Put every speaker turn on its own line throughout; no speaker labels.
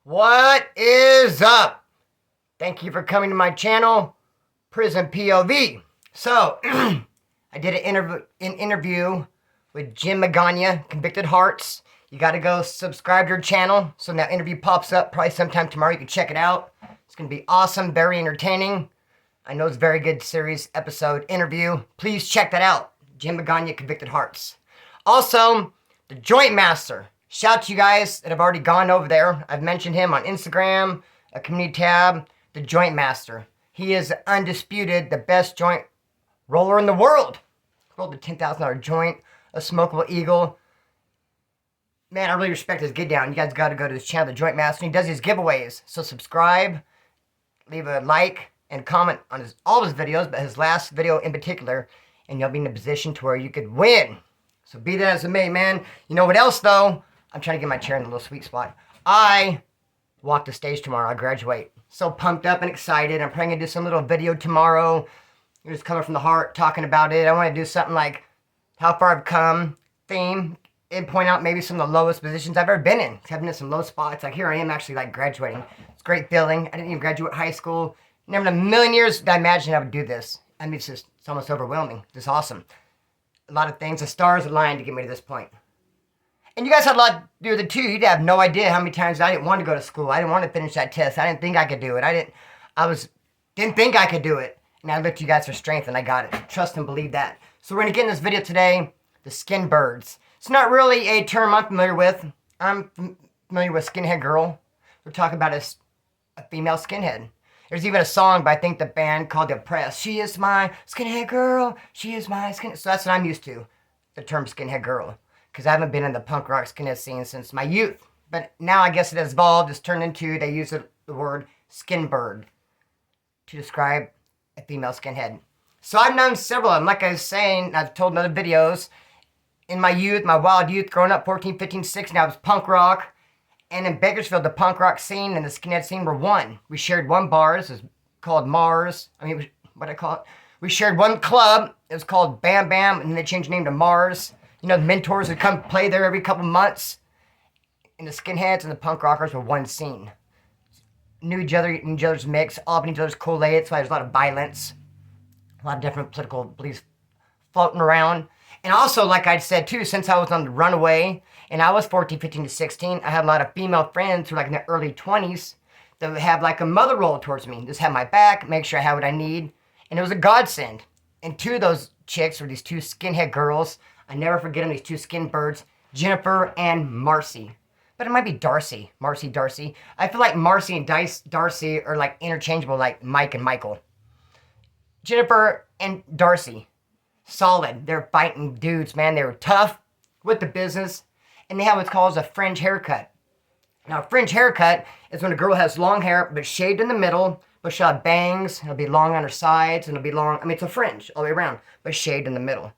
What is up? Thank you for coming to my channel, Prison POV. So, I did an interview with Jim Magana, Convicted Hearts. You got to go subscribe to her channel so when that interview pops up probably sometime tomorrow. You can check it out. It's going to be awesome, very entertaining. I know it's a very good series episode interview. Please check that out. Jim Magana, Convicted Hearts. Also, the Joint Master. Shout out to you guys that have already gone over there. I've mentioned him on Instagram, a community tab, the Joint Master. He is undisputed the best joint roller in the world. Rolled a $10,000 joint, a smokable eagle. Man, I really respect his get down. You guys got to go to his channel, the Joint Master. He does these giveaways. So subscribe, leave a like, and comment on all of his videos, but his last video in particular, and you'll be in a position to where you could win. So be that as it may, man. You know what else, though? I'm trying to get my chair in the little sweet spot. I walk the stage tomorrow. I graduate. So pumped up and excited. I'm probably going to do some little video tomorrow. Just coming from the heart, talking about it. I want to do something like how far I've come, theme, and point out maybe some of the lowest positions I've ever been in. I've been in some low spots. Like here I am actually like graduating. It's a great feeling. I didn't even graduate high school. Never in a million years did I imagine I would do this. I mean, it's almost overwhelming. It's awesome. A lot of things. The stars aligned to get me to this point. And you guys had a lot to do with it too. You'd have no idea how many times I didn't want to go to school. I didn't want to finish that test. I didn't think I could do it. Didn't think I could do it. And I looked to you guys for strength and I got it. Trust and believe that. So we're going to get in this video today, the skin birds. It's not really a term I'm familiar with. I'm familiar with skinhead girl. We're talking about a female skinhead. There's even a song by I think the band called The Oppressed. She is my skinhead girl. She is my skinhead. So that's what I'm used to, the term skinhead girl. Because I haven't been in the punk rock skinhead scene since my youth. But now I guess it has evolved. It's turned into, they use the word skin bird to describe a female skinhead. So I've known several of them. Like I was saying, I've told in other videos, in my youth, my wild youth, growing up 14, 15, 16, I was punk rock. And in Bakersfield, the punk rock scene and the skinhead scene were one. We shared one bar. It was called Mars. What I call it? We shared one club. It was called Bam Bam, and then they changed the name to Mars. You know, the mentors would come play there every couple months. And the skinheads and the punk rockers were one scene. Knew each other's mix, all up in each other's Kool-Aid. That's why there's a lot of violence. A lot of different political beliefs floating around. And also, like I said too, since I was on the runaway, and I was 14, 15 to 16, I had a lot of female friends who were like in their early 20s that would have like a mother role towards me. Just have my back, make sure I have what I need. And it was a godsend. And two of those chicks were these two skinhead girls. I never forget them, these two skin birds, Jennifer and Marcy. But it might be Darcy, Marcy, Darcy. I feel like Marcy and Darcy are like interchangeable, like Mike and Michael. Jennifer and Darcy, solid. They're fighting dudes, man. They were tough with the business. And they have what's called a fringe haircut. Now, a fringe haircut is when a girl has long hair, but shaved in the middle, but she'll have bangs, it'll be long on her sides, and it'll be long, it's a fringe all the way around, but shaved in the middle.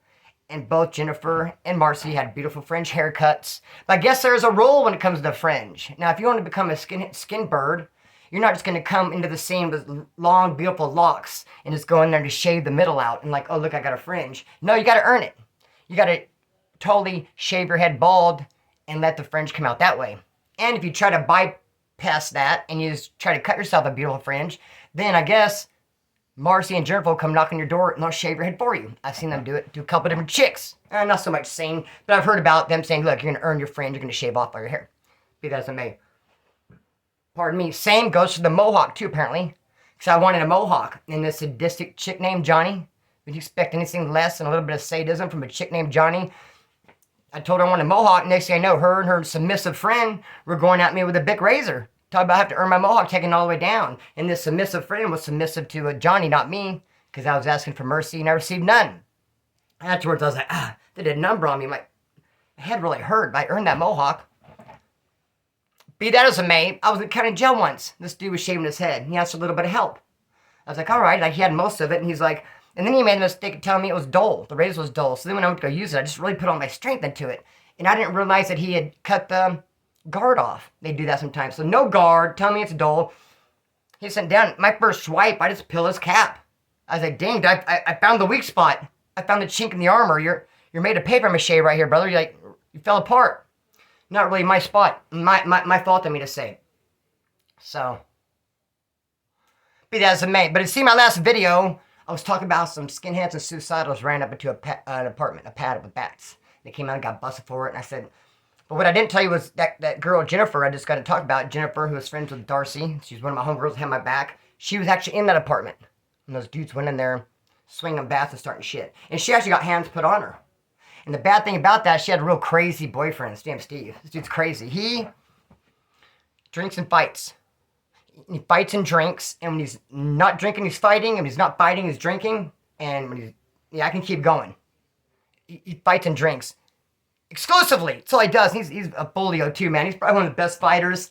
And both Jennifer and Marcy had beautiful fringe haircuts. But I guess there's a rule when it comes to the fringe. Now, if you want to become a skin bird, you're not just going to come into the scene with long, beautiful locks and just go in there to shave the middle out and like, oh, look, I got a fringe. No, you got to earn it. You got to totally shave your head bald and let the fringe come out that way. And if you try to bypass that and you just try to cut yourself a beautiful fringe, then I guess Marcy and Jennifer will come knock on your door and they'll shave your head for you. I've seen them do it to a couple different chicks. Not so much seen, but I've heard about them saying, look, you're going to earn your fringe, you're going to shave off all your hair. Be that as it may. Pardon me. Same goes for the mohawk too, apparently. Because I wanted a mohawk. And this sadistic chick named Johnny. Would you expect anything less than a little bit of sadism from a chick named Johnny? I told her I wanted a mohawk. Next thing I know, her and her submissive friend were going at me with a big razor. Talk about I have to earn my mohawk, taking it all the way down. And this submissive friend was submissive to Johnny, not me, because I was asking for mercy and I received none. Afterwards, I was like, they did a number on me. My head really hurt, but I earned that mohawk. Be that as it may, I was in county jail once. This dude was shaving his head. He asked for a little bit of help. I was like, all right. Like, he had most of it, and he's like, and then he made a mistake of telling me it was dull. The razor was dull. So then when I went to go use it, I just really put all my strength into it. And I didn't realize that he had cut the guard off. They do that sometimes. So no guard, tell me it's dull. He sent down, my first swipe, I just peel his cap. I was like, dang, I found the weak spot. I found the chink in the armor. You're made of paper mache right here, brother. You fell apart. Not really my spot. My fault, I mean to say. So, be that as it may. But see my last video, I was talking about some skinheads and suicidals ran up into an apartment, a pad with bats. They came out and got busted for it, and I said, but what I didn't tell you was that girl, Jennifer, I just got to talk about, Jennifer, who was friends with Darcy. She's one of my homegirls that had my back. She was actually in that apartment. And those dudes went in there, swinging bats and starting shit. And she actually got hands put on her. And the bad thing about that, she had a real crazy boyfriend. His name's Steve. This dude's crazy. He drinks and fights. He fights and drinks. And when he's not drinking, he's fighting. And when he's not fighting, he's drinking. And when he's... Yeah, I can keep going. He fights and drinks. Exclusively. That's all he does. He's a folio too, man. He's probably one of the best fighters.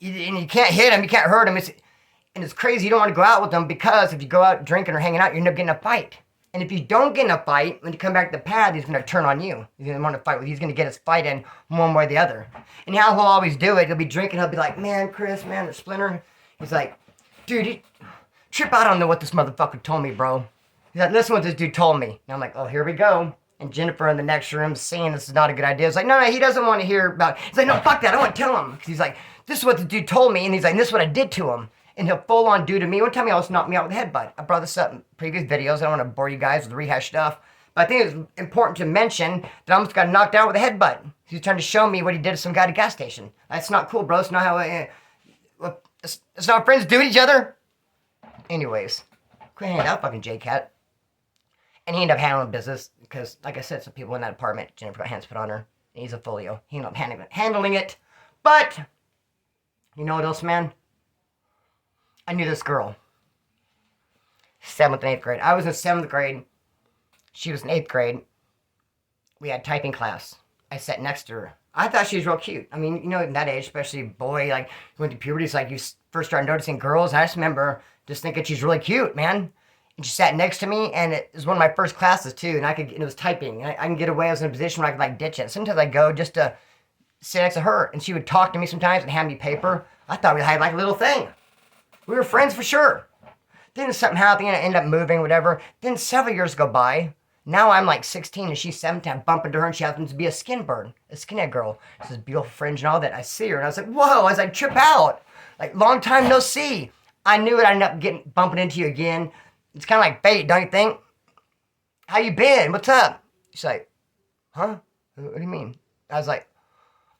And you can't hit him. You can't hurt him. And it's crazy. You don't want to go out with him because if you go out drinking or hanging out, you end up getting a fight. And if you don't get in a fight, when you come back to the pad, he's going to turn on you. He's going to want to fight with you. He's going to get his fight in one way or the other. And how he'll always do it, he'll be drinking. He'll be like, man, Kris, man, the Splinter. He's like, dude, Trip, I don't know what this motherfucker told me, bro. He's like, listen what this dude told me. And I'm like, oh, here we go. And Jennifer in the next room seeing this is not a good idea. It's like, no, he doesn't want to hear about it. He's like, no, fuck that. I want to tell him. Because he's like, this is what the dude told me. And he's like, this is what I did to him. And he'll full on do to me. One time he almost knocked me out with a headbutt. I brought this up in previous videos. I don't want to bore you guys with rehash stuff. But I think it's important to mention that I almost got knocked out with a headbutt. He was trying to show me what he did to some guy at a gas station. That's not cool, bro. It's not how... it's not how friends do to each other. Anyways. Quit hanging out, fucking J-Cat. And he ended up handling business. Because, like I said, some people in that apartment, Jennifer got hands put on her. And he's a folio. He ended up handling it. But, you know what else, man? I knew this girl. 7th and 8th grade. I was in 7th grade. She was in 8th grade. We had typing class. I sat next to her. I thought she was real cute. I mean, you know, in that age, especially a boy, like, went through puberty, it's like you first start noticing girls. And I just remember just thinking she's really cute, man. And she sat next to me, and it was one of my first classes, too. And it was typing. And I can get away. I was in a position where I could, like, ditch it. Sometimes I'd go just to sit next to her. And she would talk to me sometimes and hand me paper. I thought we had, like, a little thing. We were friends for sure. Then something happened, and I ended up moving, whatever. Then several years go by. Now I'm like 16 and she's 17. I bump into her and she happens to be a skinhead girl. She has beautiful fringe and all that. I see her and I was like, whoa, I was like, trip out. Like, long time no see. I knew it. I ended up bumping into you again. It's kind of like fate, don't you think? How you been? What's up? She's like, huh? What do you mean? I was like,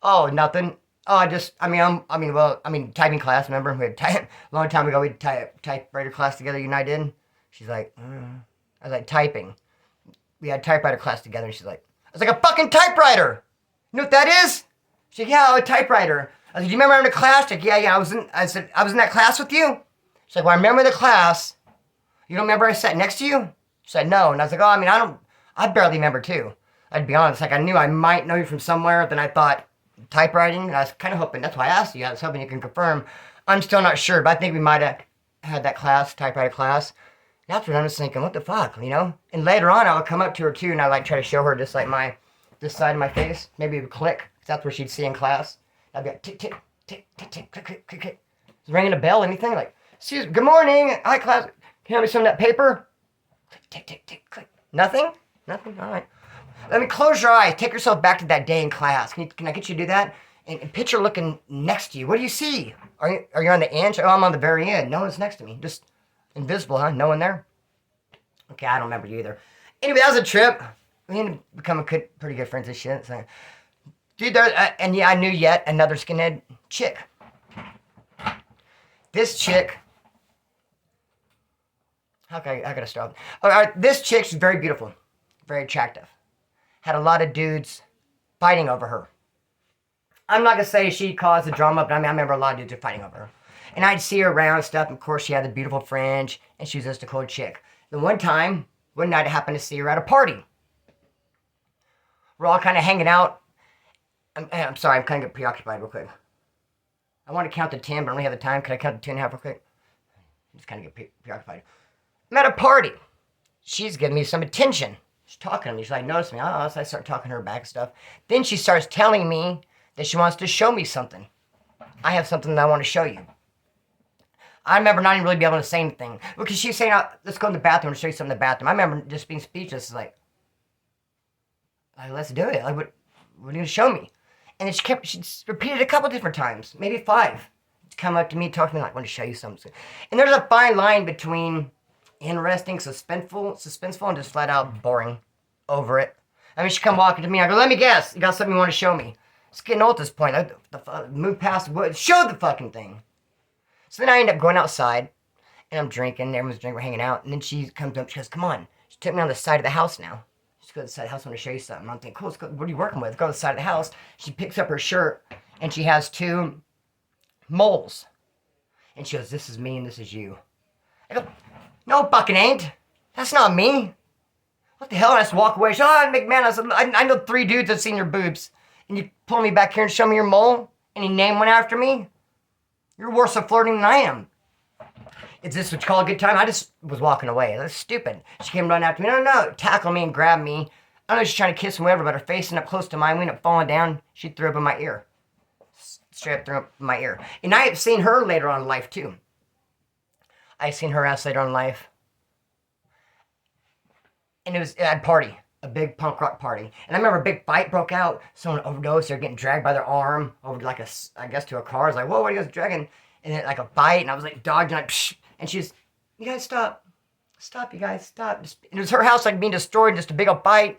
oh, nothing. Oh, typing class, remember? We had a long time ago, we had typewriter class together, you and I did. She's like, I was like, typing. We had typewriter class together, and she's like, I was like, a fucking typewriter! You know what that is? She's like, yeah, a typewriter. I was like, do you remember having a class? She's like, yeah, I said, I was in that class with you? She's like, well, I remember the class. You don't remember I sat next to you? She said, no. And I was like, oh, I barely remember too. I'd be honest, like, I knew I might know you from somewhere, then I thought, typewriting, and I was kind of hoping, that's why I asked you, I was hoping you can confirm. I'm still not sure, but I think we might have had that class, typewriter class. And after that, I'm just thinking, what the fuck, you know? And later on, I would come up to her too, and I'd like try to show her just like this side of my face. Maybe it would click, because that's where she'd see in class. I'd be like, tick, tick, tick, tick, tick, click, click, click, click. Is ringing a bell, anything? Like, excuse me, good morning, hi class, can you hand me some of that paper? Click, tick, tick, tick, click. Nothing? Nothing? All right. Let me close your eyes. Take yourself back to that day in class. Can I get you to do that? And picture looking next to you. What do you see? Are you on the edge? Oh, I'm on the very end. No one's next to me. Just invisible, huh? No one there? Okay, I don't remember you either. Anyway, that was a trip. We ended up becoming pretty good friends and shit. So, dude, and yeah, I knew yet another skinhead chick. This chick... I gotta stop. All right, this chick, she's very beautiful. Very attractive. Had a lot of dudes fighting over her. I'm not going to say she caused the drama, but I remember a lot of dudes were fighting over her. And I'd see her around and stuff, and of course she had the beautiful fringe, and she was just a cool chick. Then one night I happened to see her at a party. We're all kind of hanging out. I'm sorry, I'm kind of preoccupied real quick. I want to count to 10, but I don't have the time. Can I count to 2.5 real quick? Just kind of get preoccupied. I'm at a party. She's giving me some attention. She's talking to me. She's like, notice me. Oh, so I start talking to her back and stuff. Then she starts telling me that she wants to show me something. I have something that I want to show you. I remember not even really being able to say anything. Because she's saying, let's go in the bathroom and show you something in the bathroom. I remember just being speechless. Like, let's do it. Like, what are you going to show me? And then she repeated it a couple different times. Maybe 5. come up to me, talk to me like, I want to show you something. And there's a fine line between interesting, suspenseful, and just flat out boring. Over it. I mean, she come walking to me. I go, let me guess. You got something you want to show me? It's getting old at this point. Move past the wood. Show the fucking thing. So then I end up going outside, and I'm drinking. Everyone's drinking. We're hanging out. And then she comes up. She goes, come on. She took me on the side of the house now. She goes to the side of the house. I want to show you something. I'm thinking, cool. Let's go. What are you working with? Go to the side of the house. She picks up her shirt, and she has 2 moles. And she goes, this is me and this is you. I go, no, fucking ain't. That's not me. What the hell? And I just walk away. She goes, oh, McMahon. I said, I know 3 dudes that seen your boobs. And you pull me back here and show me your mole? And you name one after me? You're worse at flirting than I am. Is this what you call a good time? I just was walking away. That's stupid. She came running after me. No. Tackle me and grab me. I don't know, she's trying to kiss me, whatever, but her face ended up close to mine. We ended up falling down. She threw up in my ear. Straight up threw up in my ear. And I have seen her later on in life, too. I've seen her ass later on in life. And it was at a party. A big punk rock party. And I remember a big fight broke out. Someone overdosed. They're getting dragged by their arm over to I guess to a car. I was like, whoa, what are you guys dragging? And then like a fight. And I was like dodging. Like, psh. And she's, you guys stop. Stop, you guys, stop. And it was her house like being destroyed. Just a big old fight.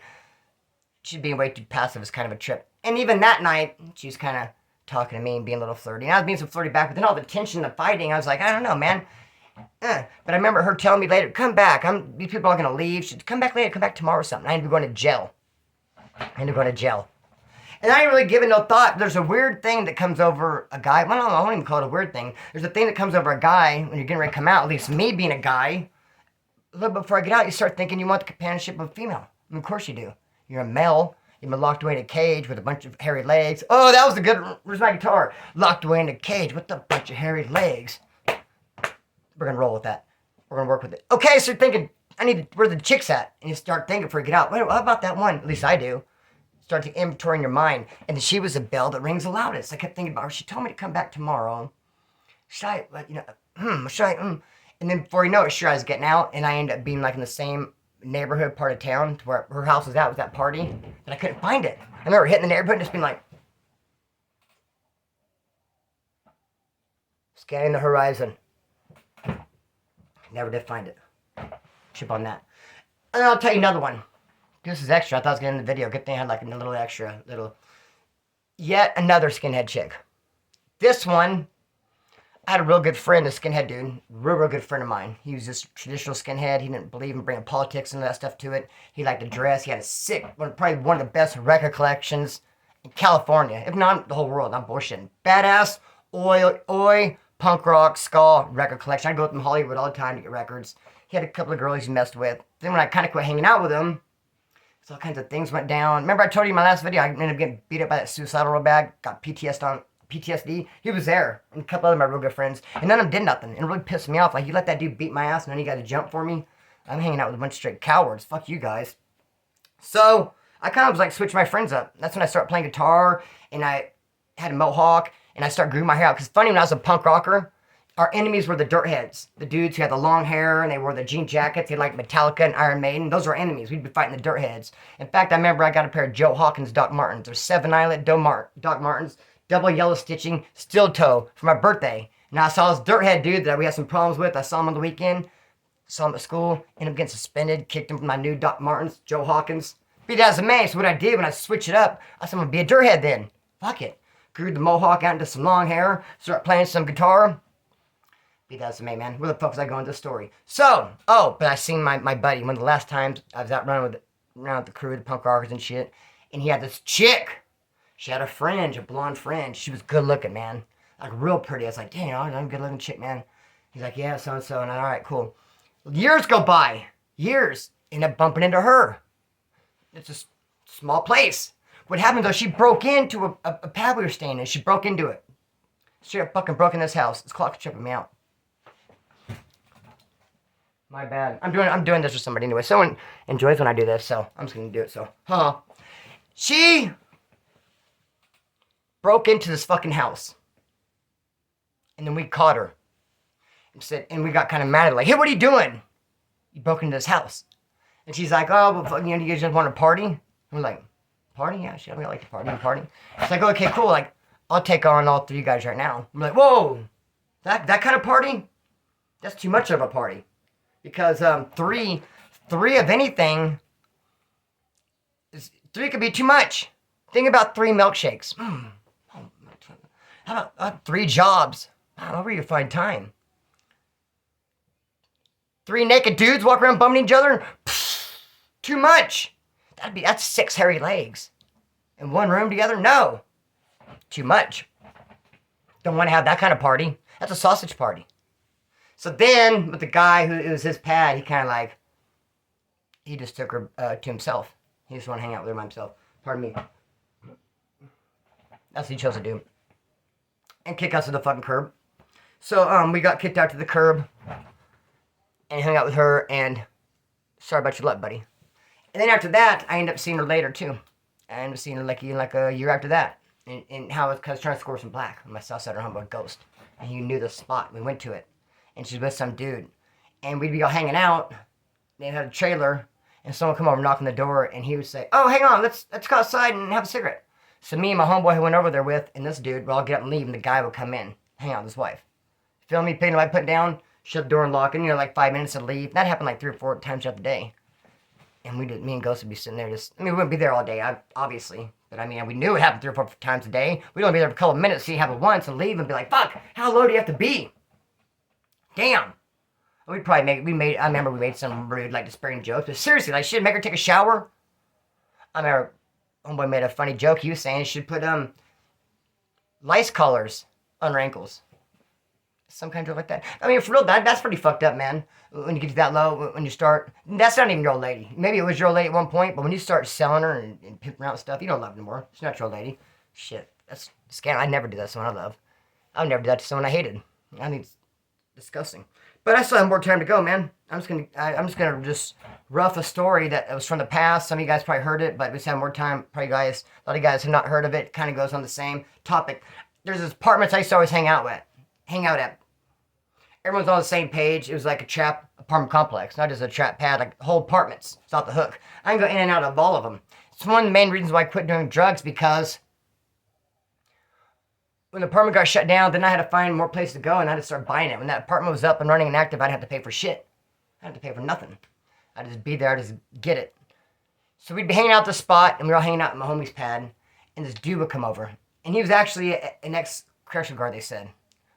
She's being way too passive. It's kind of a trip. And even that night, she was kind of talking to me and being a little flirty. And I was being so flirty back. But then all the tension, the fighting, I was like, I don't know, man. But I remember her telling me later, come back. These people are going to leave. She'd come back later, come back tomorrow or something. I ended up going to jail. And I ain't really giving no thought. There's a weird thing that comes over a guy. Well, I won't even call it a weird thing. There's a thing that comes over a guy when you're getting ready to come out. At least me being a guy. A little bit before I get out, you start thinking you want the companionship of a female. And of course you do. You're a male. You've been locked away in a cage with a bunch of hairy legs. Oh, that was a good... Where's my guitar? Locked away in a cage with a bunch of hairy legs. We're going to roll with that. We're going to work with it. Okay, so you're thinking, where the chicks at? And you start thinking before you get out. Wait, what about that one? At least I do. Start to inventory in your mind. And she was the bell that rings the loudest. I kept thinking about her. She told me to come back tomorrow. Should I, And then before you know it, sure, I was getting out. And I ended up being like in the same neighborhood part of town to where her house was at with that party. But I couldn't find it. I remember hitting the neighborhood and just being like, scanning the horizon. Never did find it. Chip on that. And I'll tell you another one. This is extra. I thought I was getting in the video. Good thing I had like a little extra. Yet another skinhead chick. This one, I had a real good friend, a skinhead dude. Real good friend of mine. He was just traditional skinhead. He didn't believe in bringing politics and that stuff to it. He liked to dress. He had a sick, probably one of the best record collections in California. If not the whole world. I'm bullshitting. Badass, oi, punk rock, ska, record collection. I'd go with him to Hollywood all the time to get records. He had a couple of girls he messed with. Then when I kind of quit hanging out with him, so all kinds of things went down. Remember I told you in my last video, I ended up getting beat up by that suicidal road bag, got PTSD. He was there, and a couple of my real good friends, and none of them did nothing. And it really pissed me off. Like, you let that dude beat my ass, and then you got to jump for me? I'm hanging out with a bunch of straight cowards. Fuck you guys. So I kind of was like switching my friends up. That's when I started playing guitar, and I had a mohawk, and I started growing my hair out. Because funny, when I was a punk rocker, our enemies were the dirt heads. The dudes who had the long hair, and they wore the jean jackets. They had like Metallica and Iron Maiden. Those were enemies. We'd be fighting the dirt heads. In fact, I remember I got a pair of Joe Hawkins Doc Martens. They're 7-eyelet Doc Martens, double yellow stitching, steel toe for my birthday. And I saw this dirt head dude that we had some problems with. I saw him on the weekend. Saw him at school. Ended up getting suspended. Kicked him from my new Doc Martens, Joe Hawkins. Beat as a man. So what I did when I switched it up, I said I'm going to be a dirt head then. Fuck it. Grew the mohawk out into some long hair. Started playing some guitar. Be that's me, man. Where the fuck was I going with this story? So, but I seen my buddy one of the last times I was out running around with the crew, the punk rockers and shit, and he had this chick. She had a blonde fringe. She was good looking, man. Like real pretty. I was like, dang, I'm a good looking chick, man. He's like, yeah, so and so, and all right, cool. Years go by. Years. End up bumping into her. It's a small place. What happened though? She broke into a pad we were staying in. She broke into it. She fucking broke in this house. This clock's tripping me out. My bad. I'm doing this with somebody anyway. Someone enjoys when I do this, so I'm just gonna do it. So, she broke into this fucking house, and then we caught her and we got kind of mad at her, like, hey, what are you doing? You broke into this house, and she's like, oh, well, you guys just want to party? And we're like, party? Yeah, we like to party. It's like, okay, cool. Like, I'll take on all 3 guys right now. I'm like, whoa, That kind of party, that's too much of a party. Because three of anything, three could be too much. Think about 3 milkshakes. How about 3 jobs? How where you find time? 3 naked dudes walk around bumming each other? Too much. That's 6 hairy legs. In one room together? No. Too much. Don't want to have that kind of party. That's a sausage party. So then, with the guy who it was his pad, he kind of like, he just took her to himself. He just wanted to hang out with her by himself. Pardon me. That's what he chose to do. And kick us to the fucking curb. So we got kicked out to the curb and hung out with her and sorry about your luck, buddy. And then after that, I ended up seeing her later too. I ended up seeing her like a year after that. And how I was trying to score some black on my Southsider homeboy Ghost. And he knew the spot. We went to it. And she was with some dude. And we'd be all hanging out. They had a trailer. And someone come over and knock on the door. And he would say, oh, hang on, let's go outside and have a cigarette. So me and my homeboy who went over there with, and this dude, would all get up and leave. And the guy would come in, hang out with his wife. Feel me? Putting the light put down, shut the door and lock it. You know, like 5 minutes to leave. That happened like 3 or 4 times throughout the day. And me and Ghost would be sitting there just, we wouldn't be there all day, obviously. But I mean, we knew it happened 3 or 4 times a day. We'd only be there for a couple of minutes, see it happen once, and leave and be like, fuck, how low do you have to be? Damn. We'd probably I remember we made some rude, like, despairing jokes. But seriously, like, should make her take a shower? I remember homeboy made a funny joke. He was saying she should put, lice collars on her ankles. Some kind of joke like that. I mean, for real, that's pretty fucked up, man. When you get to that low, when you start, that's not even your old lady. Maybe it was your old lady at one point, but when you start selling her and pimping around stuff, you don't love her anymore. She's not your old lady. Shit, that's scam. I never do that to someone I love. I would never do that to someone I hated. I think it's disgusting. But I still have more time to go, man. I'm just gonna rough a story that was from the past. Some of you guys probably heard it, but we just have more time. Probably a lot of you guys have not heard of it. Kind of goes on the same topic. There's this apartments I used to always hang out at. Everyone's on the same page. It was like a trap apartment complex, not just a trap pad, like whole apartments. It's off the hook. I can go in and out of all of them. It's one of the main reasons why I quit doing drugs, because when the apartment got shut down, then I had to find more places to go and I had to start buying it. When that apartment was up and running and active, I didn't have to pay for shit. I didn't have to pay for nothing. I'd just be there, I'd just get it. So we'd be hanging out at the spot, and we were all hanging out in my homie's pad, and this dude would come over. And he was actually an ex-correctional guard, they said.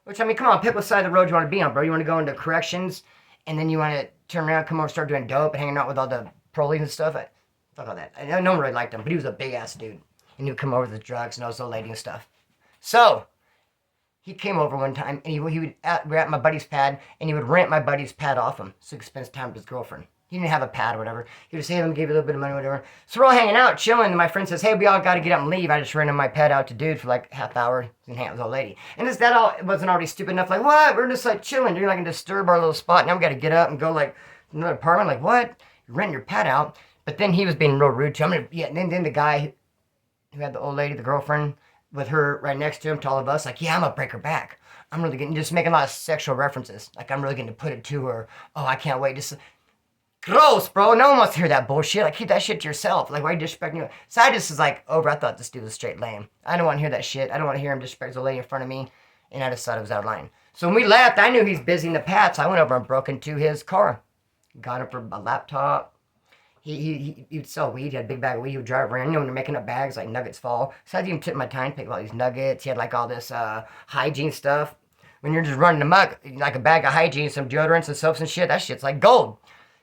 Which, I mean, come on, pick what side of the road you want to be on, bro. You want to go into corrections, and then you want to turn around, come over and start doing dope and hanging out with all the parolees and stuff. Fuck all that. No one really liked him, but he was a big-ass dude. And he would come over with the drugs and all this old lady and stuff. So, he came over one time, and we're at my buddy's pad, and he would rent my buddy's pad off him so he could spend time with his girlfriend. He didn't have a pad or whatever. He would say, hey, let me give you a little bit of money or whatever. So we're all hanging out, chilling, and my friend says, hey, we all got to get up and leave. I just rented my pad out to dude for like half hour and hang out with the old lady. And that wasn't already stupid enough. Like, what? We're just like chilling. You're not going to disturb our little spot. Now we got to get up and go like to another apartment. Like, what? You're renting your pad out. But then he was being real rude to him. And then the guy who had the old lady, the girlfriend, with her right next to him, to all of us, like, yeah, I'm going to break her back. I'm really getting, just making a lot of sexual references. Like, I'm really going to put it to her. Oh, I can't wait. Just gross, bro. No one wants to hear that bullshit. Like, keep that shit to yourself. Like, why are you disrespecting you? So I just was like, over. I thought this dude was straight lame. I don't want to hear that shit. I don't want to hear him disrespect the lady in front of me. And I just thought it was out of line. So when we left, I knew he's busy in the pad, so I went over and broke into his car. Got him for a laptop. He would sell weed. He had a big bag of weed. He would drive around. You know, when you're making up bags, like nuggets fall. So I even took my time to pick up all these nuggets. He had like all this hygiene stuff. When you're just running amok, like a bag of hygiene, some deodorants and soaps and shit, that shit's like gold.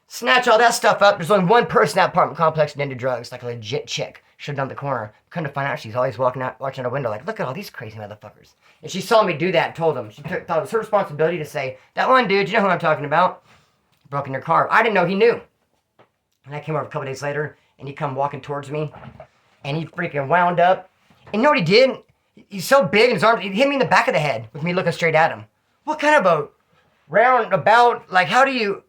Snatch all that stuff up. There's only one person in that apartment complex that into drugs, like a legit chick. Shoved down the corner. Couldn't find out she's always watching out a window like, look at all these crazy motherfuckers. And she saw me do that and told him. She thought it was her responsibility to say, that one dude, you know who I'm talking about? Broke in your car. I didn't know he knew. And I came over a couple days later, and he come walking towards me, and he freaking wound up. And you know what he did? He's so big in his arms, he hit me in the back of the head with me looking straight at him. What kind of a roundabout, like how do you,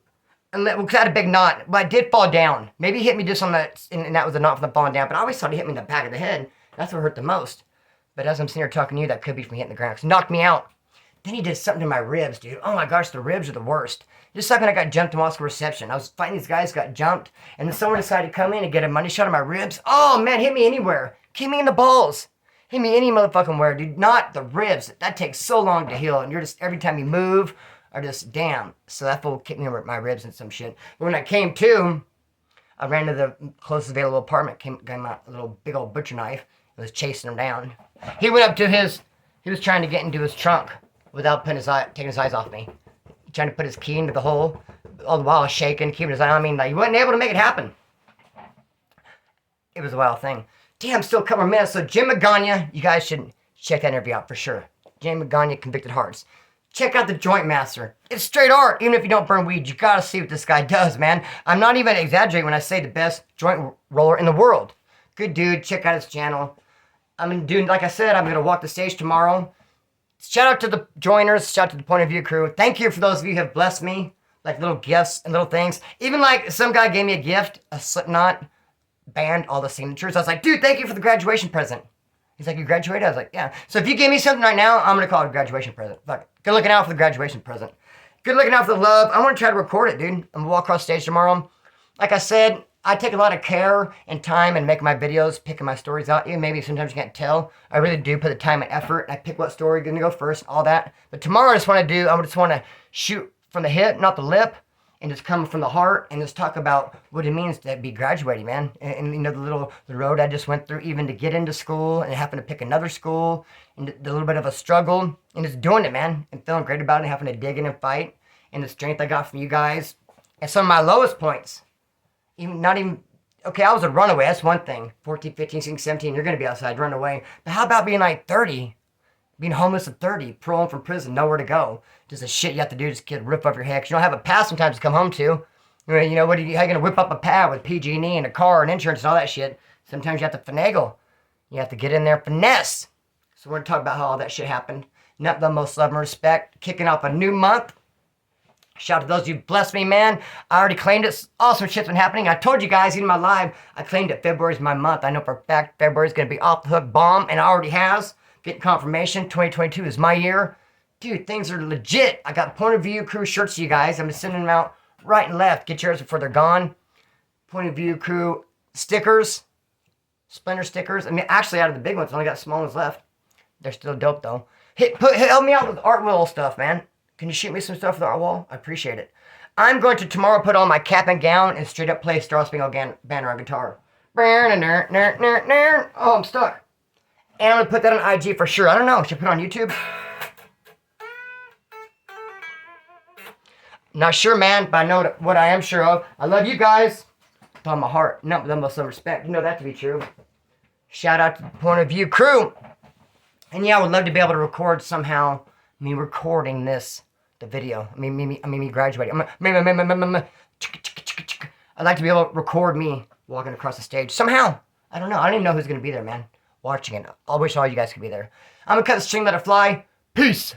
because I had a big knot, but I did fall down. Maybe he hit me just on the, and that was a knot from the falling down, but I always thought he hit me in the back of the head. That's what hurt the most. But as I'm sitting here talking to you, that could be from hitting the ground, because it knocked me out. Then he did something to my ribs, dude. Oh my gosh, the ribs are the worst. Just like when I got jumped in Moscow reception. I was fighting these guys, got jumped, and then someone decided to come in and get a money shot at my ribs. Oh man, hit me anywhere. Hit me in the balls. Hit me any motherfucking where, dude. Not the ribs. That takes so long to heal. And you're just, every time you move, are just, damn. So that fool kicked me over my ribs and some shit. But when I came to, I ran to the closest available apartment, got my little big old butcher knife, and was chasing him down. He went up to he was trying to get into his trunk without taking his eyes off me. Trying to put his key into the hole, all the while shaking, keeping his eye on me. Like, he wasn't able to make it happen. It was a wild thing. Damn, still a couple more minutes. So Jim Magana, you guys should check that interview out for sure. Jim Magana, Convicted Hearts. Check out the Joint Master. It's straight art. Even if you don't burn weed, you gotta see what this guy does, man. I'm not even exaggerating when I say the best joint roller in the world. Good dude. Check out his channel. I'm doing, like I said, I'm gonna walk the stage tomorrow. Shout out to the joiners. Shout out to the Point of View crew. Thank you for those of you who have blessed me, like little gifts and little things. Even like some guy gave me a gift, a Slipknot band, all the signatures. I was like, dude, thank you for the graduation present. He's like, you graduated? I was like, yeah. So if you gave me something right now, I'm going to call it a graduation present. Fuck it. Good looking out for the graduation present. Good looking out for the love. I want to try to record it, dude. I'm going to walk across stage tomorrow. Like I said, I take a lot of care and time and make my videos, picking my stories out. Even maybe sometimes you can't tell. I really do put the time and effort. And I pick what story going to go first, all that. But tomorrow I just want to shoot from the hip, not the lip. And just come from the heart and just talk about what it means to be graduating, man. And you know, the road I just went through even to get into school and having to pick another school and the little bit of a struggle and just doing it, man. And feeling great about it, having to dig in and fight. And the strength I got from you guys. And some of my lowest points. Okay, I was a runaway, that's one thing. 14, 15, 16, 17, you're going to be outside, run away. But how about being like 30? Being homeless at 30, paroling from prison, nowhere to go. Just the shit you have to do, just get a roof over your head. Because you don't have a pad sometimes to come home to. You know, how are you going to whip up a pad with PG&E and a car and insurance and all that shit? Sometimes you have to finagle. You have to get in there, finesse. So we're going to talk about how all that shit happened. Not the most love and respect. Kicking off a new month. Shout out to those of you who blessed me, man. I already claimed it. Awesome shit's been happening. I told you guys in my live, I claimed it. February's my month. I know for a fact February's going to be off the hook bomb, and it already has. Getting confirmation. 2022 is my year. Dude, things are legit. I got Point of View crew shirts to you guys. I'm just sending them out right and left. Get yours before they're gone. Point of View crew stickers. Splinter stickers. I mean, actually, out of the big ones, I only got small ones left. They're still dope, though. Help me out with art wall stuff, man. Can you shoot me some stuff for the art wall? I appreciate it. I'm going to tomorrow put on my cap and gown and straight up play Star Spangled Banner on guitar. Oh, I'm stuck. And I'm going to put that on IG for sure. I don't know. Should I put it on YouTube? Not sure, man, but I know what I am sure of. I love you guys. With all my heart. No, with almost some respect. You know that to be true. Shout out to the Point of View crew. And yeah, I would love to be able to record somehow me recording the video. Me graduating. I'd like to be able to record me walking across the stage. Somehow. I don't know. I don't even know who's going to be there, man. Watching it. I wish all you guys could be there. I'm going to cut the string, let it fly. Peace.